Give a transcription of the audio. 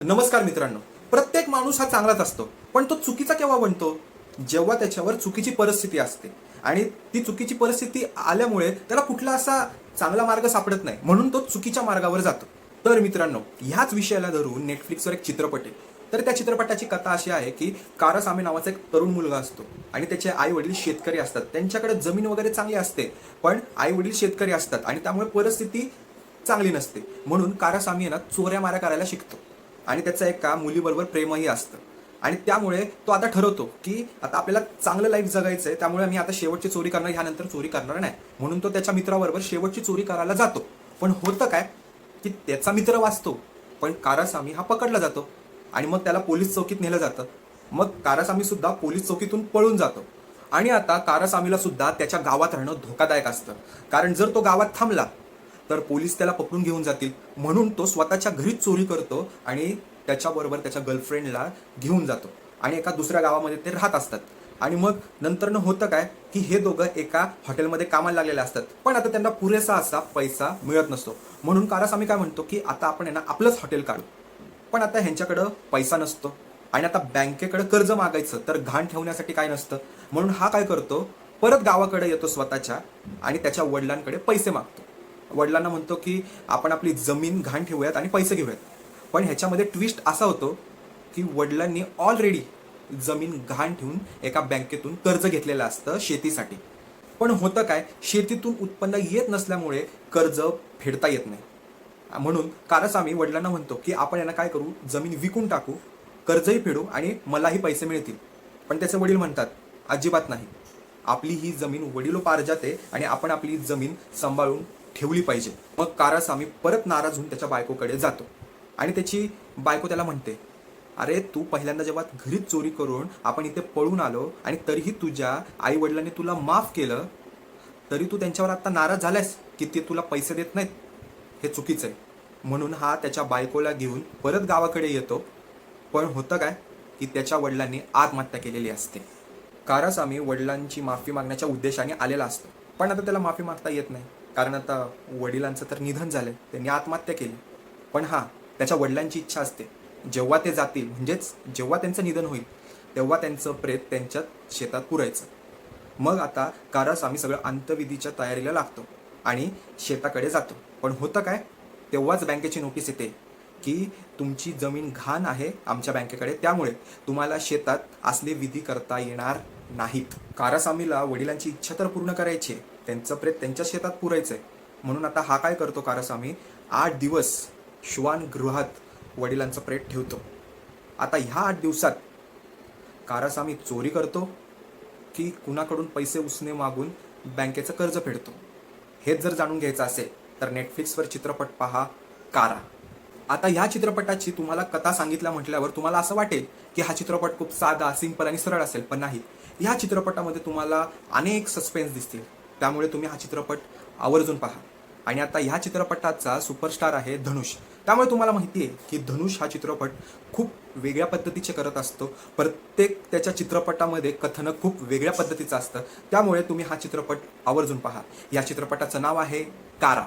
नमस्कार मित्रांनो. प्रत्येक माणूस हा चांगलाच असतो, पण तो चुकीचा केव्हा बनतो? जेव्हा त्याच्यावर चुकीची परिस्थिती असते आणि ती चुकीची परिस्थिती आल्यामुळे त्याला कुठला असा चांगला मार्ग सापडत नाही, म्हणून तो चुकीच्या मार्गावर जातो. तर मित्रांनो, ह्याच विषयाला धरून नेटफ्लिक्सवर एक चित्रपट आहे. तर त्या चित्रपटाची कथा अशी आहे की कारसामे नावाचा एक तरुण मुलगा असतो आणि त्याचे आई वडील शेतकरी असतात. त्यांच्याकडे जमीन वगैरे चांगली असते, पण आई वडील शेतकरी असतात आणि त्यामुळे परिस्थिती चांगली नसते. म्हणून कारसामी आहे ना, चोऱ्या माऱ्या करायला शिकतो आणि त्याचं एका मुलीबरोबर प्रेमही असतं. आणि त्यामुळे तो आता ठरवतो की आता आपल्याला चांगलं लाईफ जगायचं आहे, त्यामुळे मी आता शेवटची चोरी करणार, ह्यानंतर चोरी करणार नाही. म्हणून तो त्याच्या मित्राबरोबर शेवटची चोरी करायला जातो. पण होतं काय की त्याचा मित्र वाचतो, पण कारसामी हा पकडला जातो आणि मग त्याला पोलीस चौकीत नेलं जातं. मग कारसामी सुद्धा पोलीस चौकीतून पळून जातो. आणि आता कारसामीला सुद्धा त्याच्या गावात राहणं धोकादायक असतं, कारण जर तो गावात थांबला तर पोलीस त्याला पकडून घेऊन जातील. म्हणून तो स्वतःच्या घरीच चोरी करतो आणि त्याच्याबरोबर त्याच्या गर्लफ्रेंडला घेऊन जातो आणि एका दुसऱ्या गावामध्ये ते राहत असतात. आणि मग नंतरनं होतं काय की हे दोघं एका हॉटेलमध्ये कामाला लागलेले असतात, पण आता त्यांना पुरेसा असा पैसा मिळत नसतो. म्हणून कारसामी काय म्हणतो की आता आपण आहे ना आपलंच हॉटेल काढू. पण आता ह्यांच्याकडं पैसा नसतो आणि आता बँकेकडे कर्ज मागायचं तर घाण ठेवण्यासाठी काय नसतं. म्हणून हा काय करतो, परत गावाकडे येतो स्वतःच्या आणि त्याच्या वडिलांकडे पैसे मागतो. वडिलांना म्हणतो की आपण आपली जमीन घाण ठेवूयात आणि पैसे घेऊयात. पण ह्याच्यामध्ये ट्विस्ट असा होतो की वडिलांनी ऑलरेडी जमीन घाण ठेवून एका बँकेतून कर्ज घेतलेलं असतं शेतीसाठी. पण होतं काय, शेतीतून उत्पन्न येत नसल्यामुळे कर्ज फेडता येत नाही. म्हणून कारसामी वडिलांना म्हणतो की आपण यांना काय करू, जमीन विकून टाकू, कर्जही फेडू आणि मलाही पैसे मिळतील. पण त्याचे वडील म्हणतात अजिबात नाही, आपली ही जमीन वडिलोपार्जित आहे आणि आपण आपली जमीन सांभाळून ठेवली पाहिजे. मग कारसामी परत नाराज होऊन त्याच्या बायकोकडे जातो आणि त्याची बायको त्याला म्हणते, अरे तू पहिल्यांदा जेव्हा घरीच चोरी करून आपण इथे पळून आलो आणि तरीही तुझ्या आई वडिलांनी तुला माफ केलं, तरी तू त्यांच्यावर आता नाराज झालायस की ते तुला पैसे देत नाहीत, हे चुकीचं आहे. म्हणून हा त्याच्या बायकोला घेऊन परत गावाकडे येतो. पण होतं काय की त्याच्या वडिलांनी आत्महत्या केलेली असते. कारसामी वडिलांची माफी मागण्याच्या उद्देशाने आलेला असतो, पण आता त्याला माफी मागता येत नाही, कारण आता वडिलांचं तर निधन झालंय, त्यांनी आत्महत्या केली. पण हा त्याच्या वडिलांची इच्छा असते, जेव्हा ते जातील म्हणजेच जेव्हा त्यांचं निधन होईल तेव्हा त्यांचं प्रेत त्यांच्या शेतात पुरायचं. मग आता कारसामी सगळं अंत्यविधीच्या तयारीला लागतो आणि शेताकडे जातो. पण होतं काय, तेव्हाच बँकेची नोटीस येते की तुमची जमीन घाण आहे आमच्या बँकेकडे, त्यामुळे तुम्हाला शेतात असले विधी करता येणार नाहीत. कारसामीला वडिलांची इच्छा तर पूर्ण करायची आहे, त्यांचं प्रेत त्यांच्या शेतात पुरायचंय. म्हणून आता हा काय करतो, कारसामी 8 दिवस श्वानगृहात वडिलांचं प्रेत ठेवतो. आता ह्या 8 दिवसात कारसामी चोरी करतो की कुणाकडून पैसे उसने मागून बँकेचं कर्ज फेडतो, हेच जर जाणून घ्यायचं असेल तर नेटफ्लिक्सवर चित्रपट पहा, कारा. आता ह्या चित्रपटाची तुम्हाला कथा सांगितल्या म्हटल्यावर तुम्हाला असं वाटेल की हा चित्रपट खूप साधा, सिंपल आणि सरळ असेल, पण नाही. ह्या चित्रपटामध्ये तुम्हाला अनेक सस्पेन्स दिसतील, त्यामुळे तुम्ही हा चित्रपट आवर्जून पहा. आणि आता ह्या चित्रपटाचा सुपरस्टार आहे धनुष. त्यामुळे तुम्हाला माहिती आहे की धनुष हा चित्रपट खूप वेगळ्या पद्धतीचे करत असतो. प्रत्येक त्याच्या चित्रपटामध्ये कथनं खूप वेगळ्या पद्धतीचं असतं. त्यामुळे तुम्ही हा चित्रपट आवर्जून पहा. या चित्रपटाचं नाव आहे कारा.